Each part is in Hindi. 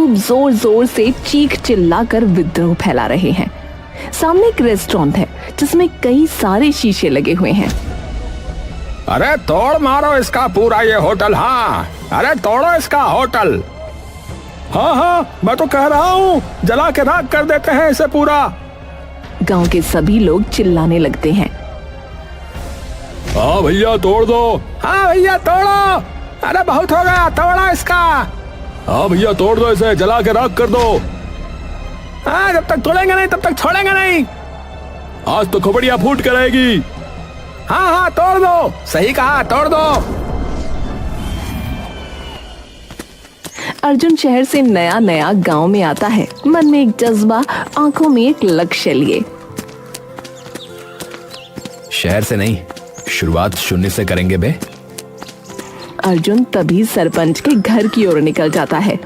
खूब जोर जोर से चीख चिल्लाकर विद्रोह फैला रहे हैं। सामने एक रेस्टोरेंट है जिसमें कई सारे शीशे लगे हुए हैं। अरे तोड़ मारो इसका पूरा ये होटल। हाँ, अरे तोड़ो इसका होटल। हाँ हाँ, मैं तो कह रहा हूँ जला के राख कर देते हैं इसे पूरा। गांव के सभी लोग चिल्लाने लगते हैं। हाँ भैया तोड़ दो। हाँ भैया तोड़ो। अरे बहुत हो गया, तोड़ो इसका। हाँ भैया तोड़ दो इसे, जला के राख कर दो। हाँ, जब तक तोड़ेंगे नहीं तब तक छोड़ेंगे नहीं। आज तो खोपड़ियाँ फूट कर आएगी। हाँ हाँ तोड़ दो, सही कहा, तोड़ दो। अर्जुन शहर से नया नया गांव में आता है, मन में एक जज्बा, आंखों में एक लक्ष्य लिए। शहर से नहीं, शुरुआत शून्य से करेंगे बे। अर्जुन तभी सरपंच के घर की ओर निकल जाता है।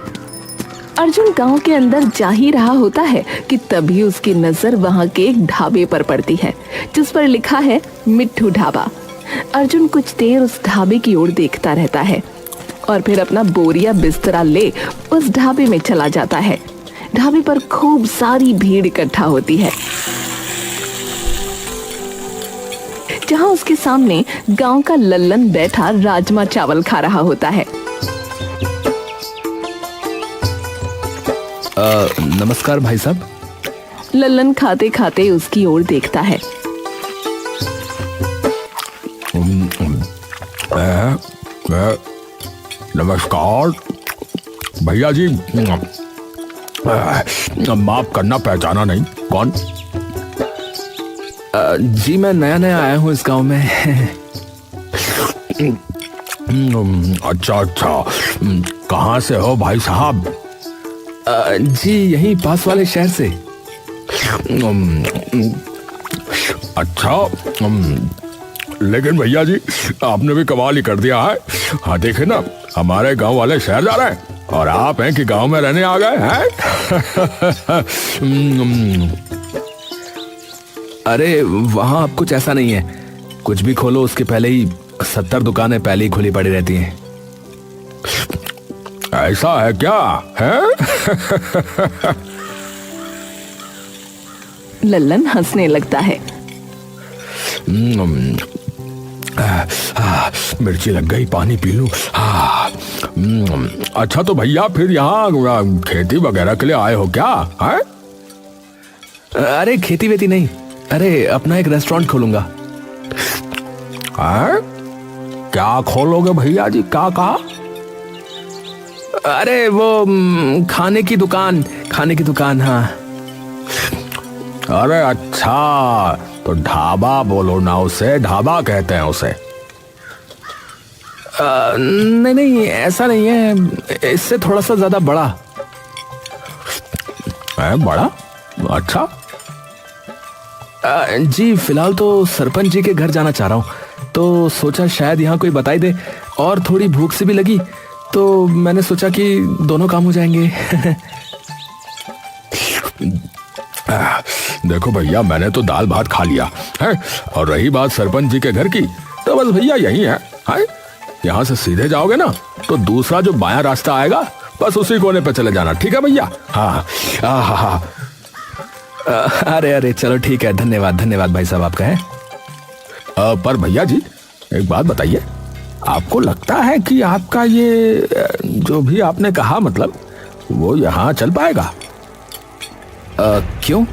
अर्जुन गांव के अंदर जा ही रहा होता है कि तभी उसकी नजर वहां के एक ढाबे पर पड़ती है जिस पर लिखा है मिट्ठू ढाबा। अर्जुन कुछ देर उस ढाबे की ओर देखता रहता है और फिर अपना बोरिया बिस्तरा ले उस ढाबे में चला जाता है। ढाबे पर खूब सारी भीड़ इकट्ठा होती है जहां उसके सामने गांव का लल्लन बैठा राजमा चावल खा रहा होता है। नमस्कार भाई साहब। लल्लन खाते खाते उसकी ओर देखता है। नमस्कार भैया जी, माफ करना पहचाना नहीं, कौन? जी मैं नया नया आया हूँ इस गांव में। अच्छा अच्छा, कहाँ से हो भाई साहब? जी यहीं पास वाले शहर से। अच्छा, लेकिन भैया जी आपने भी कमाल ही कर दिया है। हाँ देखे ना, हमारे गांव वाले शहर जा रहे हैं और आप हैं कि गांव में रहने आ गए हैं। अरे वहां अब कुछ ऐसा नहीं है, कुछ भी खोलो उसके पहले ही 70 दुकानें पहले ही खुली पड़ी रहती हैं। ऐसा है क्या है? लल्लन हंसने लगता है। मिर्ची लग गई, पानी पी लूं। अच्छा तो भैया फिर यहाँ खेती वगैरह के लिए आए हो क्या है? अरे खेती वेती नहीं, अरे अपना एक रेस्टोरेंट खोलूंगा। क्या खोलोगे भैया जी, क्या कहा? अरे वो खाने की दुकान, खाने की दुकान। हाँ। अरे अच्छा, तो ढाबा बोलो ना उसे, ढाबा कहते हैं उसे। नहीं नहीं ऐसा नहीं है, इससे थोड़ा सा ज्यादा बड़ा है। बड़ा? अच्छा। जी फिलहाल तो सरपंच जी के घर जाना चाह रहा हूँ, तो सोचा शायद यहाँ कोई बताई दे, और थोड़ी भूख से भी लगी तो मैंने सोचा कि दोनों काम हो जाएंगे। देखो भैया मैंने तो दाल भात खा लिया है, और रही बात सरपंच जी के घर की, तो बस भैया यही है। यहाँ से सीधे जाओगे ना तो दूसरा जो बायां रास्ता आएगा बस उसी कोने पे चले जाना, ठीक है भैया? हाँ हाँ हाँ। अरे अरे चलो ठीक है, धन्यवाद धन्यवाद भाई साहब आपका है। पर भैया जी एक बात बताइए, आपको लगता है कि आपका ये जो भी आपने कहा मतलब वो यहाँ चल पाएगा? क्यों?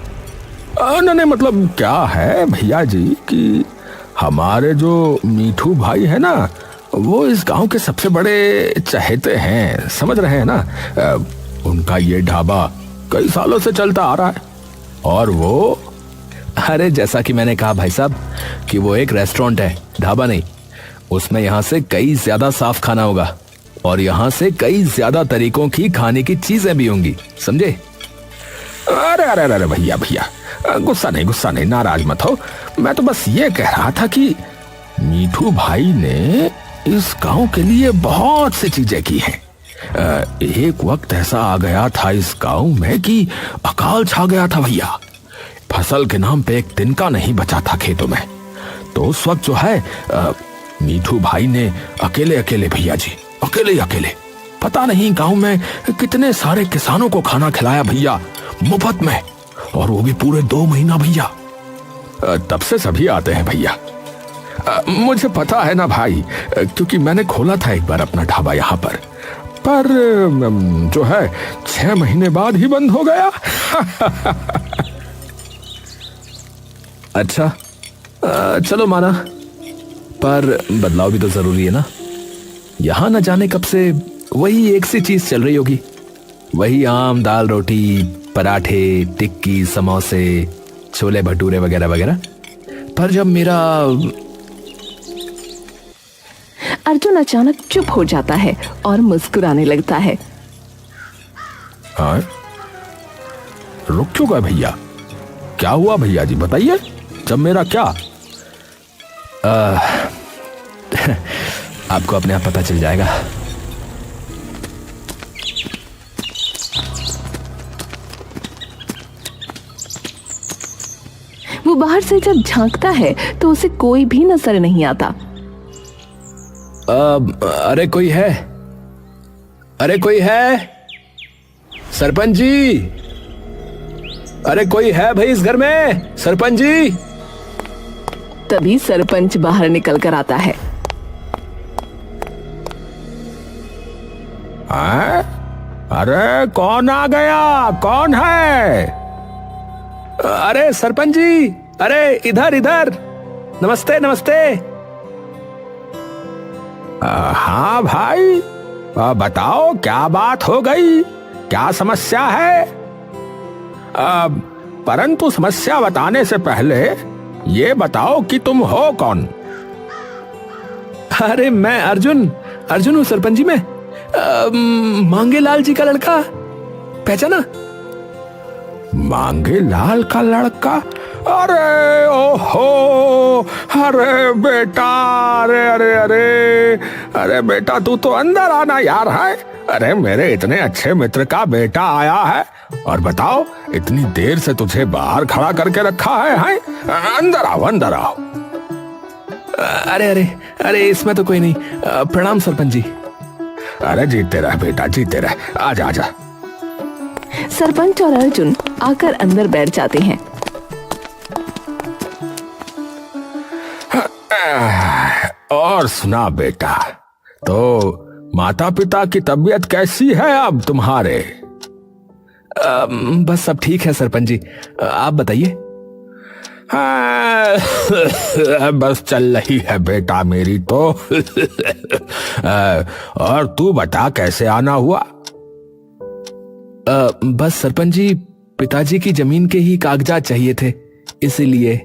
नहीं मतलब क्या है भैया जी कि हमारे जो मीठू भाई है ना, वो इस गांव के सबसे बड़े चहेते हैं, समझ रहे हैं ना? उनका ये ढाबा कई सालों से चलता आ रहा है, और वो, अरे जैसा कि मैंने कहा भाई साहब कि वो एक रेस्टोरेंट है, ढाबा नहीं। उसमें यहाँ से कई ज्यादा साफ खाना होगा और यहाँ से कई ज्यादा तरीकों की खाने की चीजें भी होंगी, समझे? अरे अरे अरे भैया भैया गुस्सा नहीं, नाराज मत हो। मैं तो बस ये कह रहा था कि मीठू भाई ने इस गांव के लिए बहुत सी चीजें की हैं। एक वक्त ऐसा आ गया था इस गांव में कि अकाल छा गया था भैया। फसल के नाम पे एक तिनका नहीं बचा था खेतों में। तो उस वक्त जो है मीठू भाई ने अकेले भैया जी, अकेले पता नहीं गांव में कितने सारे किसानों को खाना खिलाया भैया, मुफ्त में, और वो भी पूरे 2 महीना भैया। तब से सभी आते हैं भैया। मुझे पता है ना भाई, क्योंकि मैंने खोला था एक बार अपना ढाबा यहाँ पर जो है 6 महीने बाद ही बंद हो गया। अच्छा, चलो माना, पर बदलाव भी तो जरूरी है ना। यहां न जाने कब से वही एक सी चीज चल रही होगी, वही आम दाल रोटी पराठे टिक्की समोसे छोले भटूरे वगैरह वगैरह। पर जब मेरा अर्जुन अचानक चुप हो जाता है और मुस्कुराने लगता है। हाँ? रुक क्यों गए भैया? क्या हुआ भैया जी, बताइए। जब मेरा क्या? आपको अपने आप पता चल जाएगा। वो बाहर से जब झांकता है तो उसे कोई भी नजर नहीं आता। अरे कोई है? अरे कोई है? सरपंच जी, अरे कोई है भाई इस घर में? सरपंच जी। तभी सरपंच बाहर निकल कर आता है। अरे कौन आ गया? कौन है? अरे सरपंच जी, अरे इधर इधर, नमस्ते नमस्ते। हाँ भाई, बताओ क्या बात हो गई, क्या समस्या है? परंतु समस्या बताने से पहले ये बताओ कि तुम हो कौन? अरे मैं अर्जुन, अर्जुन हूँ सरपंच जी। मैं मांगेलाल जी का लड़का, पहचाना? मांगेलाल का लड़का? अरे ओहो, अरे बेटा, अरे अरे अरे अरे बेटा, तू तो अंदर आना यार है। अरे मेरे इतने अच्छे मित्र का बेटा आया है, और बताओ इतनी देर से तुझे बाहर खड़ा करके रखा है? अंदर आओ, अंदर आओ। अरे अरे अरे इसमें तो कोई नहीं। प्रणाम सरपंच जी। अरे जीते रह बेटा, जीते रह, आजा आजा। सरपंच और अर्जुन आकर अंदर बैठ जाते हैं। और सुना बेटा, तो माता पिता की तबीयत कैसी है अब तुम्हारे? बस सब ठीक है सरपंच जी, आप बताइए। बस चल रही है बेटा मेरी तो। और तू बता कैसे आना हुआ? बस सरपंच जी, पिताजी की जमीन के ही कागजात चाहिए थे, इसीलिए।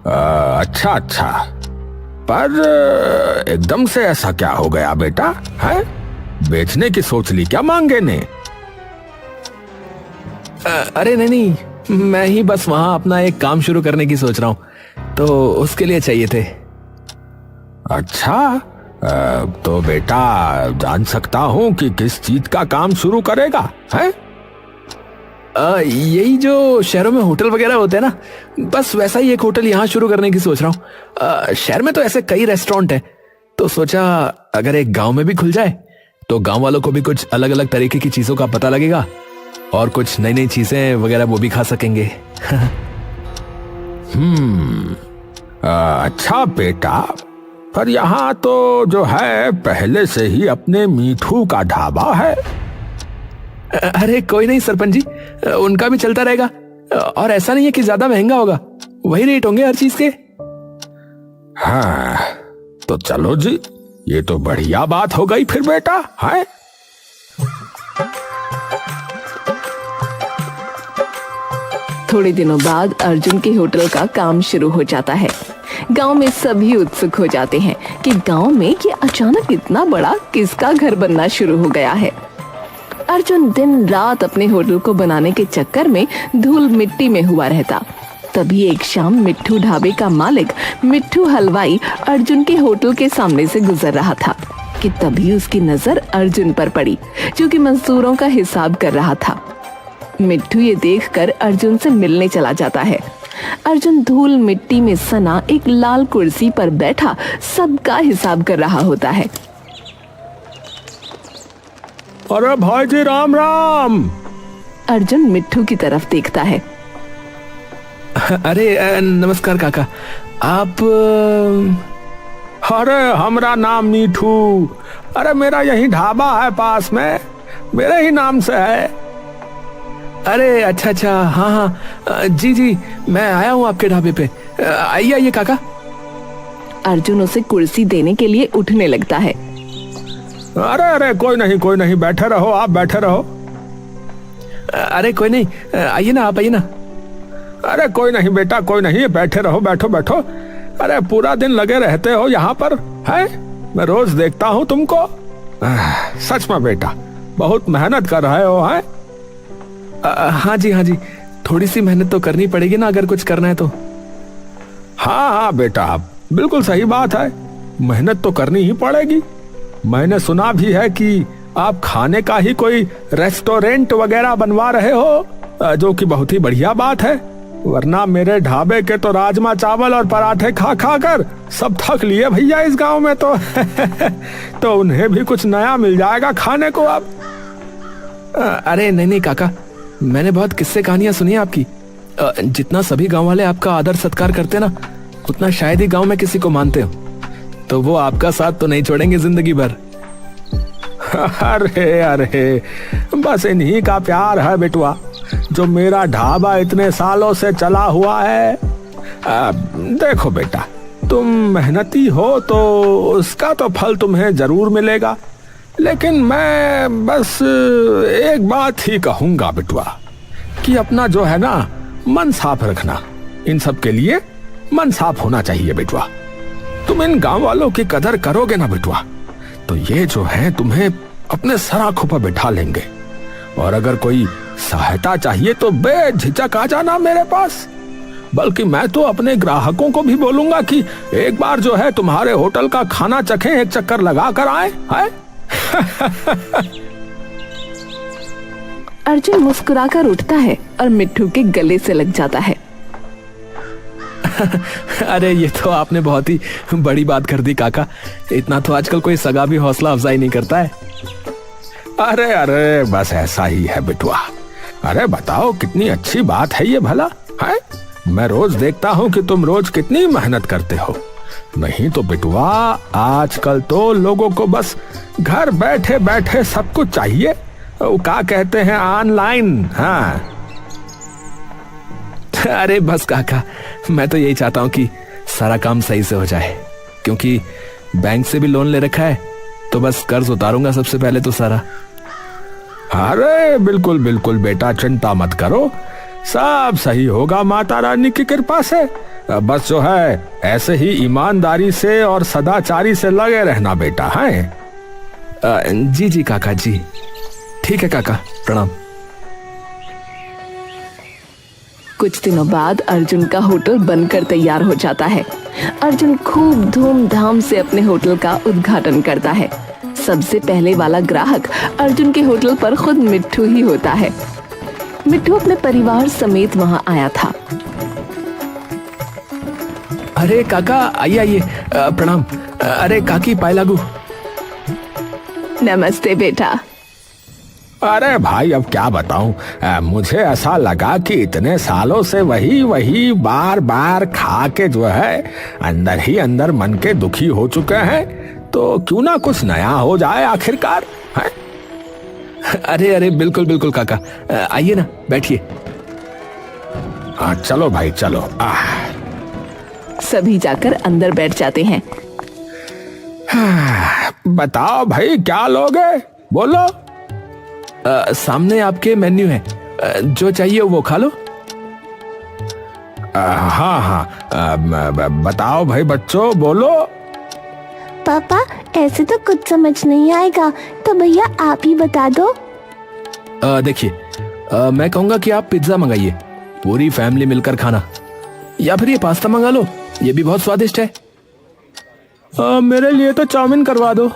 अच्छा अच्छा, पर एकदम से ऐसा क्या हो गया बेटा? है बेचने की सोच ली क्या मांगे ने? अरे नहीं, मैं ही बस वहां अपना एक काम शुरू करने की सोच रहा हूं, तो उसके लिए चाहिए थे। अच्छा, तो बेटा जान सकता हूं कि किस चीज का काम शुरू करेगा? है यही जो शहरों में होटल वगैरह होते हैं ना, बस वैसा ही एक होटल यहाँ शुरू करने की सोच रहा हूँ। शहर में तो ऐसे कई रेस्टोरेंट हैं, तो सोचा अगर एक गांव में भी खुल जाए तो गांव वालों को भी कुछ अलग अलग तरीके की चीजों का पता लगेगा, और कुछ नई नई चीजें वगैरह वो भी खा सकेंगे। अच्छा बेटा, पर यहाँ तो जो है पहले से ही अपने मीठू का ढाबा है। अरे कोई नहीं सरपंच जी, उनका भी चलता रहेगा, और ऐसा नहीं है कि ज्यादा महंगा होगा, वही रेट होंगे हर चीज के। हाँ तो चलो जी, ये तो बढ़िया बात हो गई फिर बेटा। है थोड़े दिनों बाद अर्जुन के होटल का काम शुरू हो जाता है। गांव में सभी उत्सुक हो जाते हैं कि गांव में ये अचानक इतना बड़ा किसका घर बनना शुरू हो गया है। अर्जुन दिन रात अपने होटल को बनाने के चक्कर में धूल मिट्टी में हुआ रहता। तभी एक शाम मिट्ठू ढाबे का मालिक मिट्ठू हलवाई अर्जुन के होटल के सामने से गुजर रहा था कि तभी उसकी नजर अर्जुन पर पड़ी, जो कि मजदूरों का हिसाब कर रहा था। मिट्ठू ये देखकर अर्जुन से मिलने चला जाता है। अर्जुन धूल मिट्टी में सना एक लाल कुर्सी पर बैठा सबका हिसाब कर रहा होता है। अरे भाई जी राम राम। अर्जुन मिट्ठू की तरफ देखता है। अरे नमस्कार काका, आप अरे हमरा नाम मीठू। अरे मेरा यही ढाबा है पास में, मेरे ही नाम से है। अरे अच्छा, हाँ, जी जी, मैं आया हूँ आपके ढाबे पे। आइए आइए काका। अर्जुन उसे कुर्सी देने के लिए उठने लगता है। अरे कोई नहीं, बैठे रहो, आप बैठे रहो। अरे कोई नहीं, आइए ना, आप आइए ना। अरे कोई नहीं बेटा, कोई नहीं, बैठे रहो, बैठो। अरे पूरा दिन लगे रहते हो यहाँ पर, है? मैं रोज देखता हूँ तुमको। सच में बेटा, बहुत मेहनत कर रहे हो, है? हाँ जी, थोड़ी सी मेहनत तो करनी पड़ेगी ना, अगर कुछ करना है तो। हाँ बेटा, बिल्कुल सही बात है, मेहनत तो करनी ही पड़ेगी। मैंने सुना भी है कि आप खाने का ही कोई रेस्टोरेंट वगैरह बनवा रहे हो, जो कि बहुत ही बढ़िया बात है। वरना मेरे ढाबे के तो राजमा चावल और पराठे खा कर सब थक लिए भैया इस गांव में तो तो उन्हें भी कुछ नया मिल जाएगा खाने को अब। अरे नहीं काका, मैंने बहुत किस्से कहानियां सुनी है आपकी। जितना सभी गांव वाले आपका आदर सत्कार करते ना, उतना शायद ही गांव में किसी को मानते हो। तो वो आपका साथ तो नहीं छोड़ेंगे जिंदगी भर। अरे बस इन्हीं का प्यार है बेटुआ, जो मेरा ढाबा इतने सालों से चला हुआ है। देखो बेटा, तुम मेहनती हो तो उसका तो फल तुम्हें जरूर मिलेगा, लेकिन मैं बस एक बात ही कहूंगा बेटुआ, कि अपना जो है ना मन साफ रखना। इन सब के लिए मन साफ होना चाहिए बेटुआ। तुम इन गांव वालों की कदर करोगे ना बेटुआ, तो ये जो है तुम्हें अपने सर आंखों पर बिठा लेंगे। और अगर कोई सहायता चाहिए तो बेझिझक आ जाना मेरे पास। बल्कि मैं तो अपने ग्राहकों को भी बोलूंगा कि एक बार जो है तुम्हारे होटल का खाना चखें, एक चक्कर लगा कर आए, है? अर्जुन मुस्कुराकर उठता है और मिट्ठू के गले से लग जाता है। अरे ये तो आपने बहुत ही बड़ी बात कर दी काका। इतना तो आजकल कोई सगा भी हौसला अफजाई नहीं करता है। अरे बस ऐसा ही है बेटुआ। अरे बताओ, कितनी अच्छी बात है ये भला, है? मैं रोज देखता हूँ कि तुम रोज कितनी मेहनत करते हो। नहीं तो बेटुआ, आजकल तो लोगों को बस घर बैठे बैठे सब कुछ चाहिए। वो क्या कहते हैं, ऑनलाइन। हाँ अरे बस काका, मैं तो यही चाहता हूँ कि सारा काम सही से हो जाए, क्योंकि बैंक से भी लोन ले रखा है, तो बस कर्ज उतारूंगा सबसे पहले तो सारा। अरे बिल्कुल बेटा, चिंता मत करो, सब सही होगा माता रानी की कृपा से। बस जो है ऐसे ही ईमानदारी से और सदाचारी से लगे रहना बेटा, है? जी काका जी, ठीक है काका, प्रणाम। कुछ दिनों बाद अर्जुन का होटल बनकर तैयार हो जाता है। अर्जुन खूब धूमधाम से अपने होटल का उद्घाटन करता है। सबसे पहले वाला ग्राहक अर्जुन के होटल पर खुद मिट्ठू ही होता है। मिट्ठू अपने परिवार समेत वहां आया था। अरे काका, आइए, प्रणाम। अरे काकी, पाए लागू। नमस्ते बेटा। अरे भाई, अब क्या बताऊं, मुझे ऐसा लगा कि इतने सालों से वही बार बार खा के जो है अंदर ही अंदर मन के दुखी हो चुके हैं, तो क्यों ना कुछ नया हो जाए आखिरकार, है? अरे बिल्कुल काका, आइए ना, बैठिए। चलो भाई चलो। सभी जाकर अंदर बैठ जाते हैं। बताओ भाई, क्या लोगे, बोलो। सामने आपके मेन्यू है, जो चाहिए वो खा लो। हाँ, बताओ भाई बच्चों, बोलो। पापा, ऐसे तो कुछ समझ नहीं आएगा, तो भैया आप ही बता दो। देखिए, मैं कहूँगा कि आप पिज्जा मंगाइए, पूरी फैमिली मिलकर खाना, या फिर ये पास्ता मंगा लो, ये भी बहुत स्वादिष्ट है। मेरे लिए तो चाउमीन करवा दो।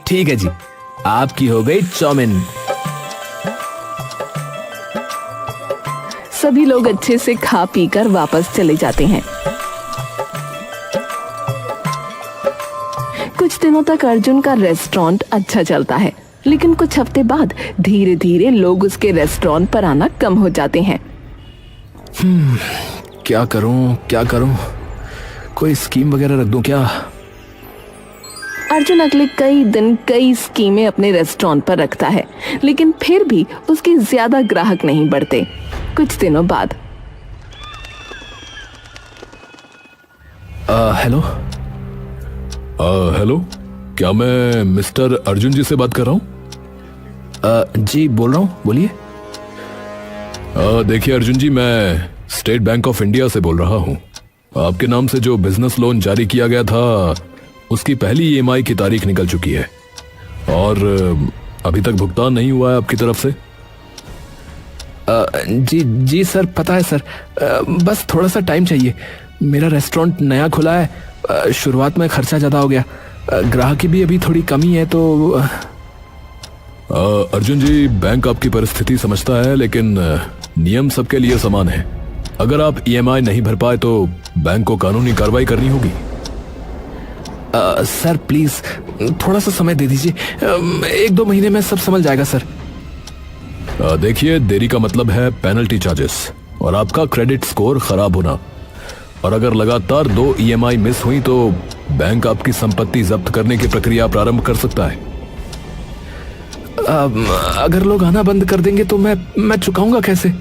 ठीक है जी, आपकी हो गई चाउमीन। सभी लोग अच्छे से खा पी कर वापस चले जाते हैं। कुछ दिनों तक अर्जुन का रेस्टोरेंट अच्छा चलता है। लेकिन कुछ हफ्ते बाद धीरे धीरे लोग उसके रेस्टोरेंट पर आना कम हो जाते हैं। क्या करूं? कोई स्कीम वगैरह रख दूं क्या? अर्जुन अगले कई दिन कई स्कीमें अपने रेस्टोरेंट पर रखता है, लेकिन फिर भी उसके ज्यादा ग्राहक नहीं बढ़ते। कुछ दिनों बाद हेलो। हेलो, क्या मैं मिस्टर अर्जुन जी से बात कर रहा हूँ? जी बोल रहा हूँ, बोलिए। देखिए अर्जुन जी, मैं स्टेट बैंक ऑफ इंडिया से बोल रहा हूँ। आपके नाम से जो बिजनेस लोन जारी किया गया था उसकी पहली ईएमआई की तारीख निकल चुकी है और अभी तक भुगतान नहीं हुआ है आपकी तरफ से। जी सर, पता है सर। बस थोड़ा सा टाइम चाहिए। मेरा रेस्टोरेंट नया खुला है, शुरुआत में खर्चा ज़्यादा हो गया, ग्राहक की भी अभी थोड़ी कमी है तो अर्जुन जी, बैंक आपकी परिस्थिति समझता है, लेकिन नियम सबके लिए समान है। अगर आप ईएमआई नहीं भर पाए तो बैंक को कानूनी कार्रवाई करनी होगी। सर प्लीज थोड़ा सा समय दे दीजिए, 1-2 महीने में सब संभल जाएगा सर। देखिए, देरी का मतलब है पेनल्टी चार्जेस और आपका क्रेडिट स्कोर खराब होना। और अगर लगातार 2 ईएमआई मिस हुई तो बैंक आपकी संपत्ति जब्त करने की प्रक्रिया प्रारंभ कर सकता है। अगर लोग आना बंद कर देंगे तो मैं चुकाऊंगा कैसे?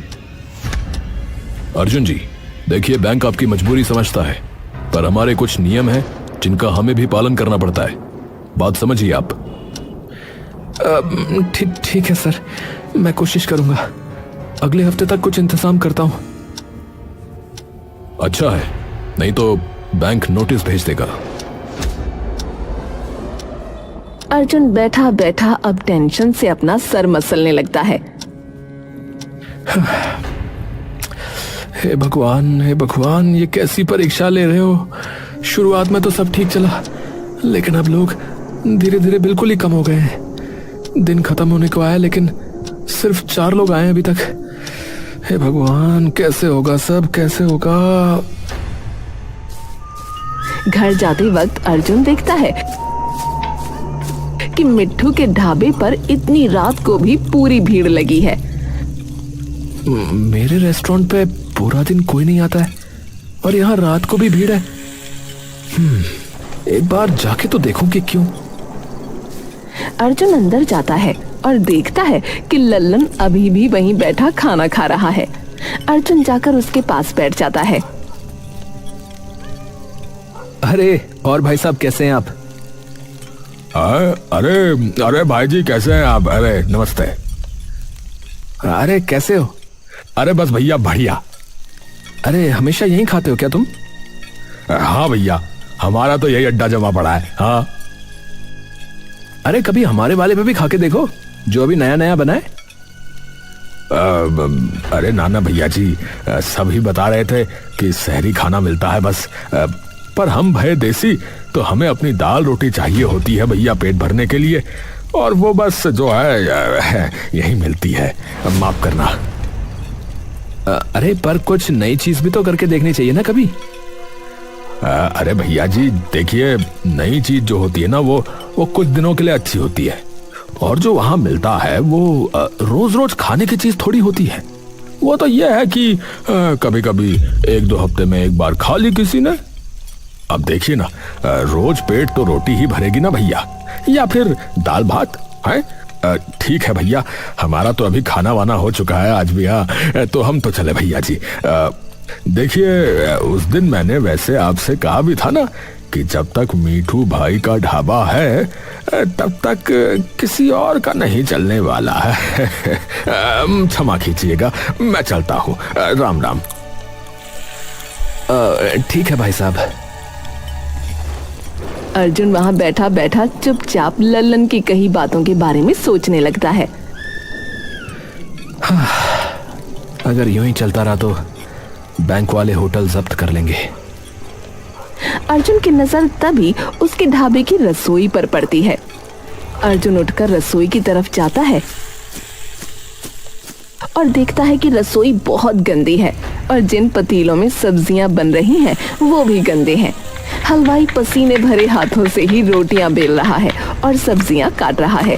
अर्जुन जी, देखिए, बैंक आपकी मजबूरी समझता है, पर हमारे कुछ नियम हैं जिनका हमें भी पालन करना पड़ता है। बात समझिए आप। ठीक है सर, मैं कोशिश करूंगा। अगले हफ्ते तक कुछ इंतजाम करता हूं। अच्छा है, नहीं तो बैंक नोटिस भेज देगा। अर्जुन बैठा बैठा अब टेंशन से अपना सर मसलने लगता है। हे भगवान, ये कैसी परीक्षा ले रहे हो? शुरुआत में तो सब ठीक चला, लेकिन अब लोग धीरे धीरे बिल्कुल ही कम हो गए हैं। दिन खत्म होने को आया, लेकिन सिर्फ 4 लोग आए अभी तक। हे भगवान, कैसे होगा सब, कैसे होगा? घर जाते वक्त अर्जुन देखता है कि मिट्ठू के ढाबे पर इतनी रात को भी पूरी भीड़ लगी है। मेरे रेस्टोरेंट पे पूरा दिन कोई नहीं आता है और यहाँ रात को भी भीड़ है। एक बार जाके तो देखूं कि क्यों। अर्जुन अंदर जाता है और देखता है कि लल्लन अभी भी वहीं बैठा खाना खा रहा है। अर्जुन जाकर उसके पास बैठ जाता है। अरे और भाई साहब, कैसे हैं आप? अरे भाई जी, कैसे हैं आप? अरे नमस्ते। अरे कैसे हो? अरे बस भैया, बढ़िया। अरे हमेशा यहीं खाते हो क्या तुम? हाँ भैया, हमारा तो यही अड्डा जमा पड़ा है। हाँ। अरे कभी हमारे वाले पे भी खा के देखो, जो अभी नया नया बना है। अरे नाना भैया जी, सभी बता रहे थे कि शहरी खाना मिलता है बस, पर हम भय देसी, तो हमें अपनी दाल रोटी चाहिए होती है भैया पेट भरने के लिए, और वो बस जो है यही मिलती है। माफ करना। अरे पर कुछ नई चीज भी तो करके देखनी चाहिए ना कभी। अरे भैया जी, देखिए, नई चीज जो होती है ना वो कुछ दिनों के लिए अच्छी होती है, और जो वहां मिलता है वो रोज रोज खाने की चीज थोड़ी होती है। वो तो ये है कि कभी कभी 1-2 हफ्ते में एक बार खा ली किसी ने। अब देखिए ना, रोज पेट तो रोटी ही भरेगी ना भैया, या फिर दाल भात है। ठीक है भैया, हमारा तो अभी खाना वाना हो चुका है आज भी। हाँ, तो हम तो चले भैया जी। देखिए, उस दिन मैंने वैसे आपसे कहा भी था ना कि जब तक मीठू भाई का ढाबा है तब तक किसी और का नहीं चलने वाला है। क्षमा कीजिएगा, मैं चलता हूँ। राम राम। ठीक है भाई साहब। अर्जुन वहां बैठा बैठा चुपचाप लल्लन की कही बातों के बारे में सोचने लगता है। अगर यूं ही चलता रहा तो बैंक वाले होटल जब्त कर लेंगे। अर्जुन की नजर तभी उसके ढाबे की रसोई पर पड़ती है। अर्जुन उठकर रसोई की तरफ जाता है और देखता है कि रसोई बहुत गंदी है और जिन पतीलों में सब्जियां बन रही हैं वो भी गंदे हैं। हलवाई पसीने भरे हाथों से ही रोटियां बेल रहा है और सब्जियां काट रहा है।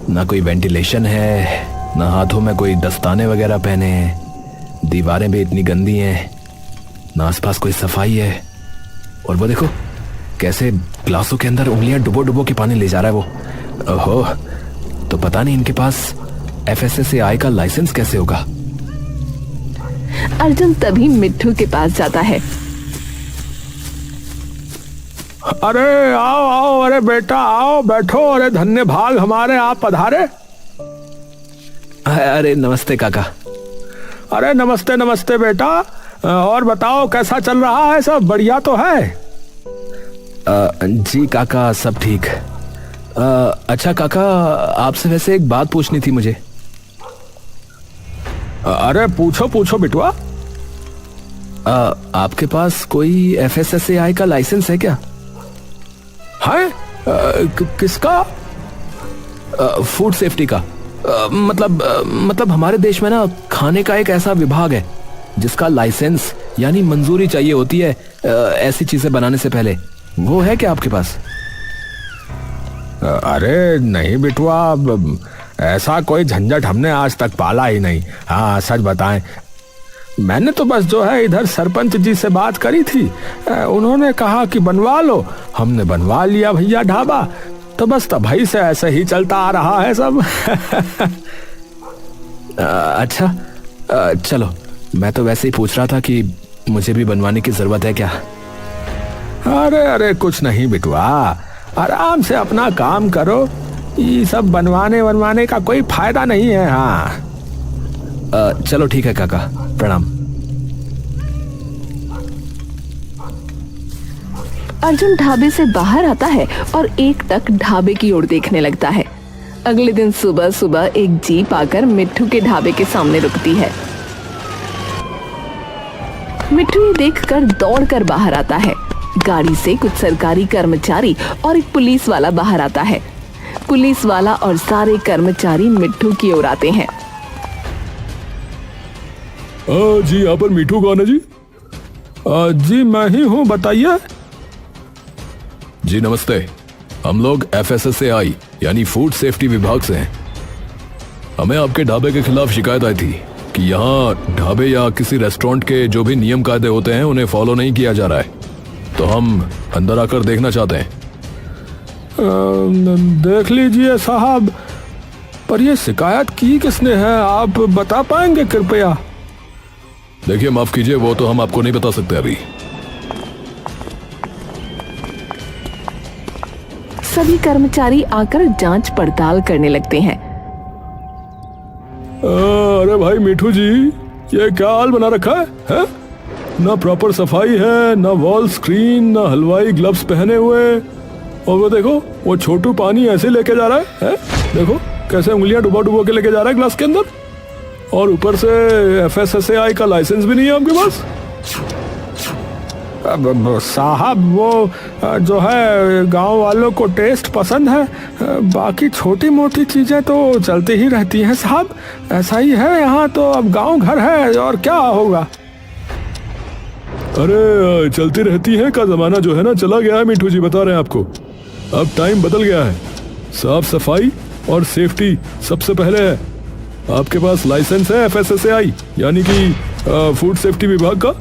ना कोई वेंटिलेशन है, ना हाथों में कोई दस्ताने वगैरह पहने हैं, दीवारें भी इतनी गंदी हैं, ना आसपास कोई सफाई है। और वो देखो कैसे ग्लासों के अंदर उंगलियां डुबो डुबो के पानी ले जा रहा है वो। ओहो, तो पता नहीं इनके पास FSSAI का लाइसेंस कैसे होगा। अर्जुन तभी मिट्ठू के पास जाता है। अरे आओ आओ, अरे बेटा आओ, बैठो, अरे धन्य भाग हमारे, आप पधारे। अरे नमस्ते काका। अरे नमस्ते नमस्ते बेटा, और बताओ कैसा चल रहा है, सब बढ़िया तो है? जी काका सब ठीक। अच्छा काका, आपसे वैसे एक बात पूछनी थी मुझे। अरे पूछो पूछो बिटुआ। आपके पास कोई FSSAI का लाइसेंस है क्या? है? किसका? फूड सेफ्टी का। मतलब हमारे देश में ना खाने का एक ऐसा विभाग है जिसका लाइसेंस यानी मंजूरी चाहिए होती है ऐसी चीजें बनाने से पहले। वो है क्या आपके पास? अरे नहीं बिटुआ, ऐसा कोई झंझट हमने आज तक पाला ही नहीं। हाँ सच बताएं, मैंने तो बस जो है इधर सरपंच जी से बात करी थी, उन्होंने कहा कि बनवा लो, हमने बनवा लिया भैया ढाबा, तो बस तभी से ऐसे ही चलता आ रहा है सब। अच्छा, चलो मैं तो वैसे ही पूछ रहा था कि मुझे भी बनवाने की जरूरत है क्या। अरे अरे कुछ नहीं बिटुआ, आराम से अपना काम करो, ये सब बनवाने का कोई फायदा नहीं है। हाँ चलो ठीक है काका, प्रणाम। अर्जुन ढाबे से बाहर आता है और एकटक ढाबे की ओर देखने लगता है। अगले दिन सुबह सुबह एक जीप आकर मिट्ठू के ढाबे के सामने रुकती है। मिट्ठू ये देखकर दौड़कर बाहर आता है। गाड़ी से कुछ सरकारी कर्मचारी और एक पुलिस वाला बाहर आता है। पुलिस वाला और सारे कर्मचारी मिट्ठू की ओर आते हैं। जी यहाँ पर मिट्ठू कौन है जी? जी मैं ही हूँ, बताइए। जी नमस्ते, हम लोग FSSAI यानी फूड सेफ्टी विभाग से हैं। हमें आपके ढाबे के खिलाफ शिकायत आई थी कि यहाँ ढाबे या किसी रेस्टोरेंट के जो भी नियम कायदे होते हैं उन्हें फॉलो नहीं किया जा रहा है, तो हम अंदर आकर देखना चाहते हैं। देख लीजिए साहब, पर ये शिकायत की किसने है, आप बता पाएंगे कृपया? देखिए माफ कीजिए, वो तो हम आपको नहीं बता सकते अभी। सभी कर्मचारी आकर जांच पड़ताल करने लगते हैं। अरे भाई मिठू जी, ये क्या हाल बना रखा है? ना प्रॉपर सफाई है, ना वॉल स्क्रीन, ना हलवाई ग्लव्स पहने हुए, और वो देखो वो छोटू पानी ऐसे लेके जा रहा है? देखो कैसे उंगलियां डुबा डुबा के लेके जा रहा है ग्लास के अंदर, और ऊपर से FSSAI का लाइसेंस भी नहीं है आपके पास। साहब वो जो है गांव वालों को टेस्ट पसंद है, बाकी छोटी मोटी चीजें तो चलती ही रहती हैं साहब, ऐसा ही है यहाँ तो, अब गांव घर है और क्या होगा। अरे चलती रहती है का जमाना जो है ना चला गया है मिठू जी, बता रहे हैं आपको, अब टाइम बदल गया है। साफ सफाई और सेफ्टी सबसे पहले है। आपके पास लाइसेंस है FSSAI यानी कि फूड सेफ्टी विभाग का?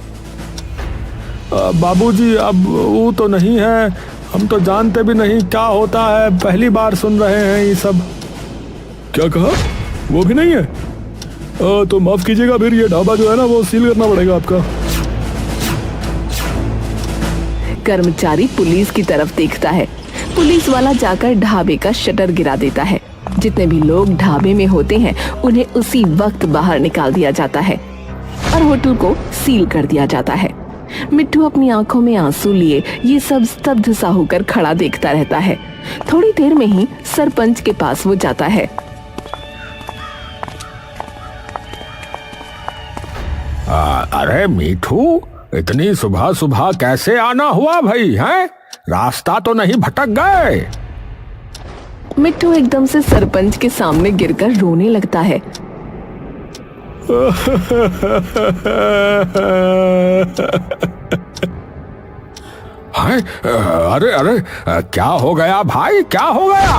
बाबूजी अब वो तो नहीं है, हम तो जानते भी नहीं क्या होता है, पहली बार सुन रहे हैं ये सब। क्या कहा? वो भी नहीं है? तो माफ कीजिएगा, फिर ये ढाबा जो है ना वो सील करना पड़ेगा आपका। कर्मचारी पुलिस की तरफ देखता है। पुलिस वाला जाकर ढाबे का शटर गिरा देता है। जितने भी लोग ढाबे में होते हैं उन्हें उसी वक्त बाहर निकाल दिया जाता है और होटल को सील कर दिया जाता है। मिट्ठू अपनी आंखों में आंसू लिए ये सब स्तब्ध सा होकर खड़ा देखता रहता है। थोड़ी देर में ही सरपंच के पास वो जाता है। अरे मिठू, इतनी सुबह सुबह कैसे आना हुआ भाई, हैं? रास्ता तो नहीं भटक गए? मिट्ठू एकदम से सरपंच के सामने गिरकर रोने लगता है। हाय, अरे अरे, क्या हो गया भाई, क्या हो गया?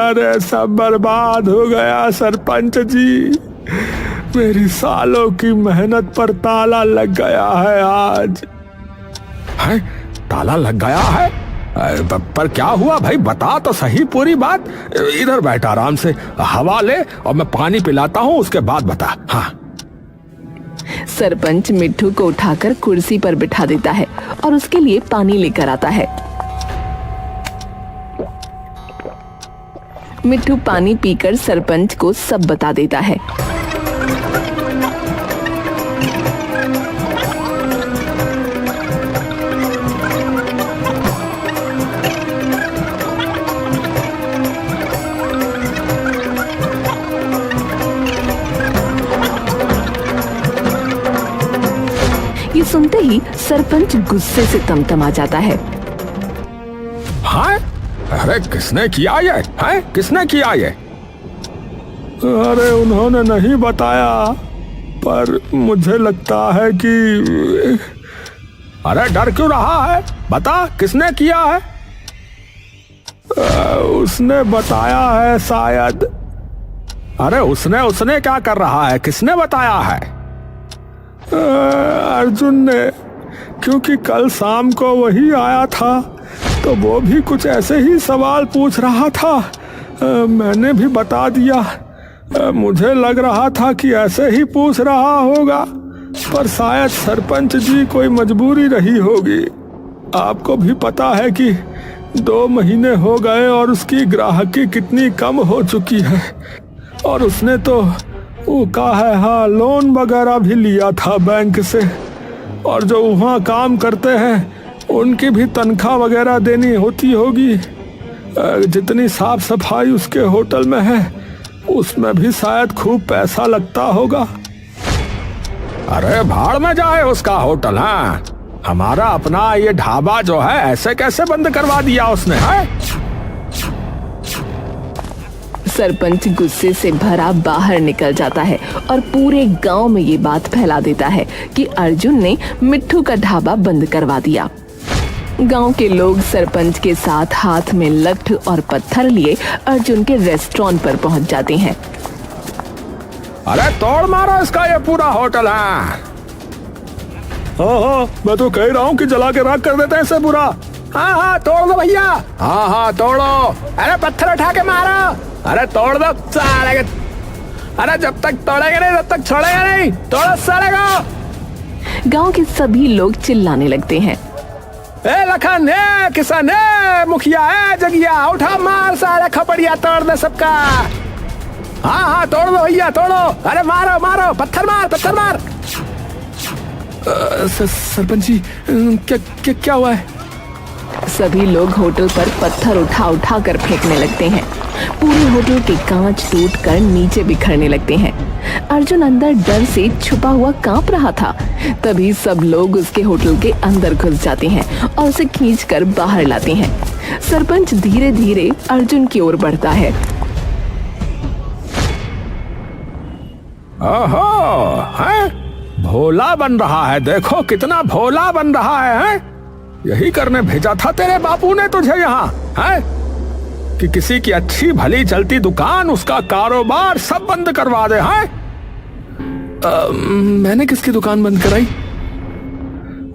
अरे सब बर्बाद हो गया सरपंच जी। मेरी सालों की मेहनत पर ताला लग गया है आज। है? ताला लग गया है? पर क्या हुआ भाई, बता तो सही पूरी बात। इधर बैठ आराम से, हवा ले और मैं पानी पिलाता हूँ, उसके बाद बता। हाँ। सरपंच मिट्ठू को उठाकर कुर्सी पर बिठा देता है और उसके लिए पानी लेकर आता है। मिट्ठू पानी पीकर सरपंच को सब बता देता है। ये सुनते ही सरपंच गुस्से से तमतमा जाता है। हाँ? अरे किसने किया ये? है? किसने किया ये? अरे उन्होंने नहीं बताया, पर मुझे लगता है कि... अरे डर क्यों रहा है? बता किसने किया है? उसने बताया है शायद। अरे उसने क्या कर रहा है? किसने बताया है? अर्जुन ने, क्योंकि कल शाम को वही आया था तो वो भी कुछ ऐसे ही सवाल पूछ रहा था। मैंने भी बता दिया। मुझे लग रहा था कि ऐसे ही पूछ रहा होगा, पर शायद सरपंच जी कोई मजबूरी रही होगी। आपको भी पता है कि 2 महीने हो गए और उसकी ग्राहकी कितनी कम हो चुकी है, और उसने तो वो कहा है, हाँ, लोन वगैरह भी लिया था बैंक से, और जो वहाँ काम करते हैं उनकी भी तनख्वाह वगैरह देनी होती होगी। जितनी साफ सफाई उसके होटल में है उसमें भी शायद खूब पैसा लगता होगा। अरे भाड़ में जाए उसका होटल। हाँ, हमारा अपना ये ढाबा जो है ऐसे कैसे बंद करवा दिया उसने? है? सरपंच गुस्से से भरा बाहर निकल जाता है और पूरे गांव में ये बात फैला देता है कि अर्जुन ने मिट्ठू का ढाबा बंद करवा दिया। गांव के लोग सरपंच के साथ हाथ में लठ और पत्थर लिए अर्जुन के रेस्टोरेंट पर पहुंच जाते हैं। अरे तोड़ मारो इसका ये पूरा होटल है। हाँ, मैं तो कह रहा हूँ कि जला के राख कर देते हैं इसे पूरा। हाँ, तोड़ दो भैया। हाँ, तोड़ो। अरे पत्थर उठा के मारो। अरे तोड़ दो साले। अरे जब तक तोड़ेंगे नहीं तब तक छोड़ेंगे नहीं। तोड़ो साले को। गांव के सभी लोग चिल्लाने लगते हैं। ए लखन, ए किसान, ए मुखिया, ए जगिया, उठा मार साले, खपड़िया तोड़ दे सबका। हाँ, तोड़ दो भैया, तोड़ो। अरे मारो मारो, पत्थर मार, पत्थर मार। सरपंच जी, क्या हुआ है? सभी लोग होटल पर पत्थर उठा कर फेंकने लगते हैं। पूरे होटल के कांच टूटकर नीचे बिखरने लगते हैं। अर्जुन अंदर डर से छुपा हुआ कांप रहा था। तभी सब लोग उसके होटल के अंदर घुस जाते हैं और उसे खींचकर बाहर लाते हैं। सरपंच धीरे धीरे अर्जुन की ओर बढ़ता है। ओहो, है? भोला बन रहा है। देखो कितना भोला बन रहा है? यही करने भेजा था तेरे बापू ने तुझे यहाँ, है? कि किसी की अच्छी भली चलती दुकान, उसका कारोबार सब बंद करवा दे। हैं? मैंने किसकी दुकान बंद कराई?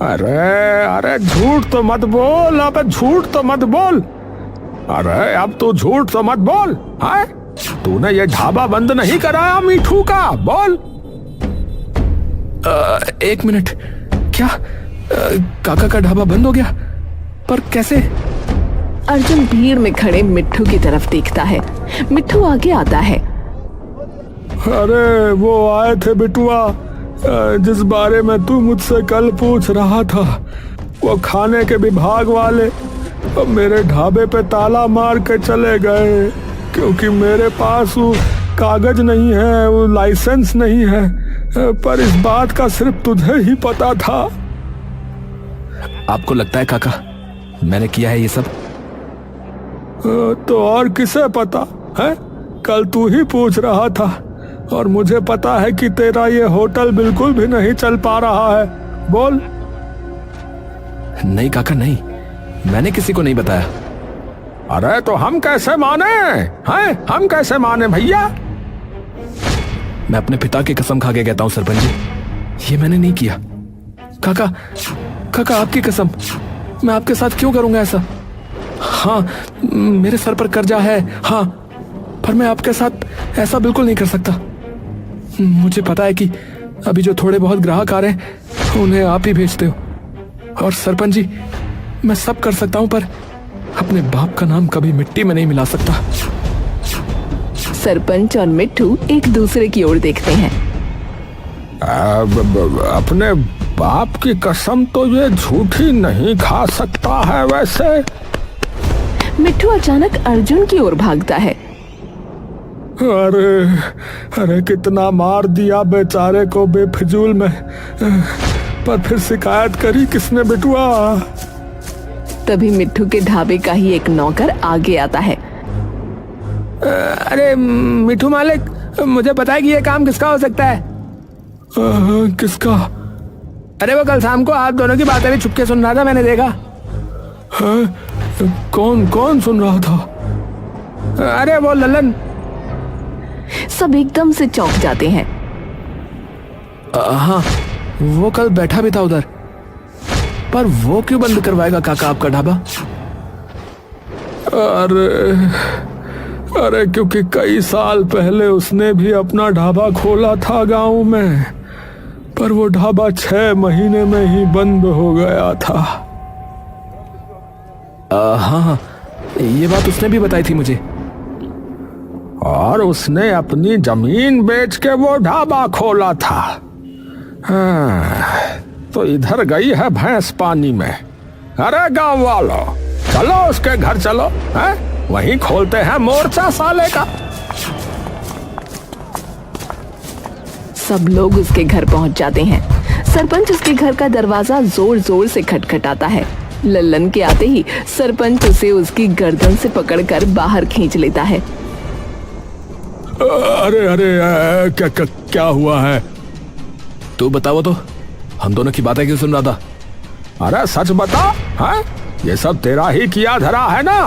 अरे झूठ तो मत बोल। अब झूठ तो मत बोल। अरे अब तू झूठ तो मत बोल। है? तूने ये ढाबा बंद नहीं कराया मिठू का? बोल। 1 मिनट, क्या काका का ढाबा बंद हो गया? पर कैसे? अर्जुन भीड़ में खड़े मिट्ठू की तरफ देखता है। मिट्ठू आगे आता है। अरे वो आए थे बिटुआ, जिस बारे में तू मुझसे कल पूछ रहा था। वो खाने के विभाग वाले मेरे ढाबे पे ताला मार के चले गए, क्योंकि मेरे पास वो कागज नहीं है, वो लाइसेंस नहीं है। पर इस बात का सिर्फ तुझे ही पता था। आपको लगता है काका मैंने किया है ये सब? तो और किसे पता है? कल तू ही पूछ रहा था, और मुझे पता है कि तेरा ये होटल बिल्कुल भी नहीं चल पा रहा है। बोल। नहीं काका नहीं, मैंने किसी को नहीं बताया। अरे तो हम कैसे माने हैं? हम कैसे माने भैया? मैं अपने पिता की कसम खा के कहता हूं सरपंच जी, ये मैंने नहीं किया। काका काका आपकी कसम, मैं आपके साथ क्यों करूंगा ऐसा? हाँ मेरे सर पर कर्जा है, हाँ, पर मैं आपके साथ ऐसा बिल्कुल नहीं कर सकता। मुझे पता है कि अभी जो थोड़े बहुत ग्राहक आ रहे हैं उन्हें आप ही भेजते हो। और सरपंच जी, मैं सब कर सकता हूं, पर अपने बाप का नाम कभी मिट्टी में नहीं मिला सकता। सरपंच और मिट्ठू एक दूसरे की ओर देखते हैं। अपने बाप की कसम तो ये झूठी नहीं खा सकता है वैसे। मिट्ठू अचानक अर्जुन की ओर भागता है। अरे अरे कितना मार दिया बेचारे को बेफिजूल में, पर फिर शिकायत करी किसने बिटुआ? तभी मिट्ठू के ढाबे का ही एक नौकर आगे आता है। अरे मिट्ठू मालिक, मुझे पता है कि ये काम किसका हो सकता है। किसका? अरे वो कल शाम को आप दोनों की बातें भी छुपके सुन रहा था, मैंने देखा। कौन कौन सुन रहा था? अरे वो ललन। सब एकदम से चौंक जाते हैं। हाँ, वो कल बैठा भी था उधर, पर वो क्यों बंद करवाएगा काका आपका ढाबा? अरे क्योंकि कई साल पहले उसने भी अपना ढाबा खोला था गांव में, पर वो ढाबा 6 महीने में ही बंद हो गया था। हाँ, ये बात उसने भी बताई थी मुझे। और उसने अपनी जमीन बेच के वो ढाबा खोला था। हाँ, तो इधर गई है भैंस पानी में। अरे गांव वालों, चलो उसके घर चलो, हैं? वहीं खोलते हैं मोर्चा साले का। सब लोग उसके घर पहुंच जाते हैं। सरपंच उसके घर का दरवाजा जोर जोर से खटखटाता है। लल्लन के आते ही सरपंच उसे उसकी गर्दन से पकड़कर बाहर खींच लेता है। अरे अरे क्या हुआ है? तू बताओ तो, हम दोनों की बातें क्यों सुन रहा था? अरे सच बता, हैं? ये सब तेरा ही किया धरा है ना?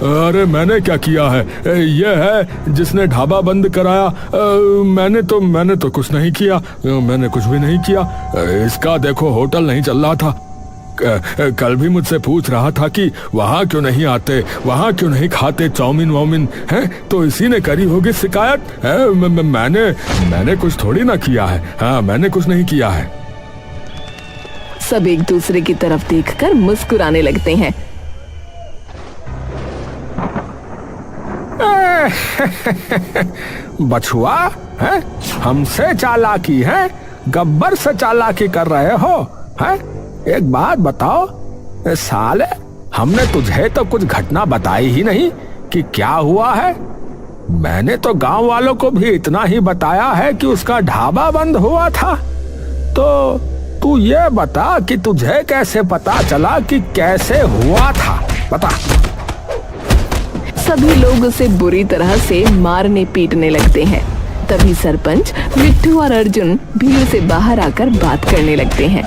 अरे मैंने क्या किया है? ये है जिसने ढाबा बंद कराया। मैंने तो कुछ नहीं किया, मैंने कुछ भी नहीं किया। इसका देखो होटल नहीं चल रहा था। कल भी मुझसे पूछ रहा था कि वहाँ क्यों नहीं आते, वहाँ क्यों नहीं खाते चाउमीन वाउमीन, हैं? तो इसी ने करी होगी शिकायत। मैंने कुछ थोड़ी ना किया है। हाँ, मैंने कुछ नहीं किया है। सब एक दूसरे की तरफ देखकर मुस्कुराने लगते हैं। बछुआ, है? हमसे चालाकी है, गब्बर से चालाकी कर रहे हो, हैं? एक बात बताओ साले, हमने तुझे तो कुछ घटना बताई ही नहीं कि क्या हुआ है। मैंने तो गांव वालों को भी इतना ही बताया है कि उसका ढाबा बंद हुआ था। तो तू ये बता कि तुझे कैसे पता चला कि कैसे हुआ था, बता। सभी लोग उसे बुरी तरह से मारने पीटने लगते हैं। तभी सरपंच, मिट्ठू और अर्जुन भीड़ से बाहर आकर बात करने लगते हैं।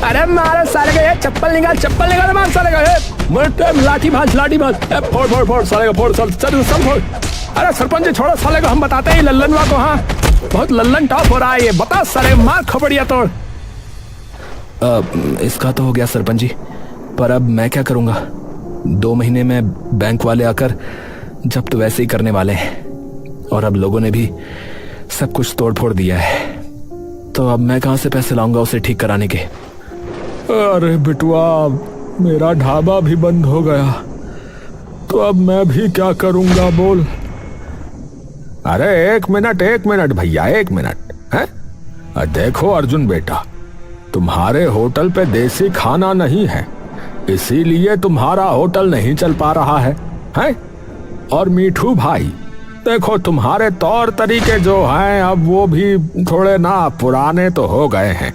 अरे मारे साले का, ये चप्पल निकाल मार साले का। लाठी भाज फोड़ साले का, फोड़ चल सब फोड़। अरे सरपंच जी छोड़ो साले को, हम बताते हैं लल्लनवा को। हाँ, बहुत लल्लन टॉप हो रहा है ये, बता साले, मार खबड़िया तोड़। इसका तो हो गया सरपंच जी, पर अब मैं क्या करूंगा? 2 महीने में बैंक वाले आकर जब्त वैसे ही करने वाले हैं, और अब लोगों ने भी सब कुछ तोड़ फोड़ दिया है। तो अब मैं कहां से पैसे लाऊंगा उसे ठीक कराने के? अरे बिटुआ, मेरा ढाबा भी बंद हो गया, तो अब मैं भी क्या करूंगा बोल। अरे एक मिनट भैया, 1 मिनट है। देखो अर्जुन बेटा, तुम्हारे होटल पे देसी खाना नहीं है, इसीलिए तुम्हारा होटल नहीं चल पा रहा है, हैं? और मीठू भाई, देखो तुम्हारे तौर तरीके जो हैं अब वो भी थोड़े ना पुराने तो हो गए हैं,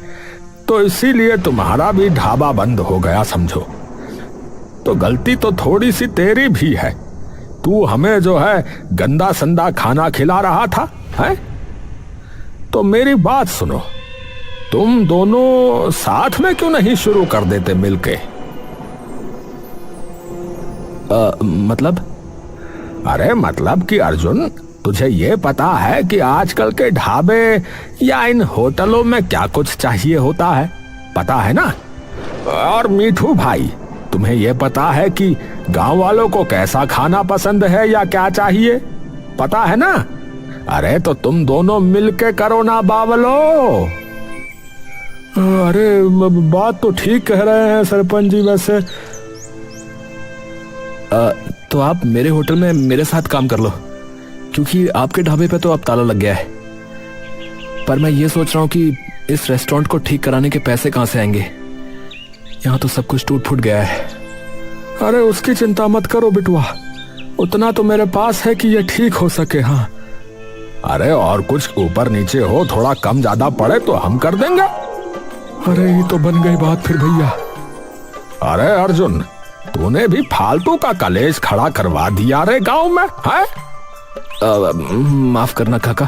तो इसीलिए तुम्हारा भी ढाबा बंद हो गया समझो। तो गलती तो थोड़ी सी तेरी भी है। तू हमें जो है गंदा संदा खाना खिला रहा था, हैं? तो मेरी बात सुनो, तुम दोनों साथ में क्यों नहीं शुरू कर देते मिलके? मतलब? अरे मतलब कि अर्जुन, तुझे ये पता है कि आजकल के ढाबे या इन होटलों में क्या कुछ चाहिए होता है, पता है ना? और मीठू भाई, तुम्हें ये पता है कि गांव वालों को कैसा खाना पसंद है या क्या चाहिए, पता है ना? अरे तो तुम दोनों मिलके करो ना बावलो। अरे बात तो ठीक कह रहे हैं सरपंच जी। वैसे तो आप मेरे होटल में मेरे साथ काम कर लो, क्योंकि आपके ढाबे पे तो अब ताला लग गया है। पर मैं ये सोच रहा हूँ कि इस रेस्टोरेंट को ठीक कराने के पैसे कहाँ से आएंगे? यहाँ तो सब कुछ टूट फूट गया है। अरे उसकी चिंता मत करो बिटुआ, उतना तो मेरे पास है कि ये ठीक हो सके। हाँ, अरे और कुछ ऊपर नीचे हो, थोड़ा कम ज्यादा पड़े तो हम कर देंगे। अरे ये तो बन गई बात फिर भैया। अरे अर्जुन, तूने भी फालतू का कलेश खड़ा करवा दिया रे गांव में, है? माफ करना काका,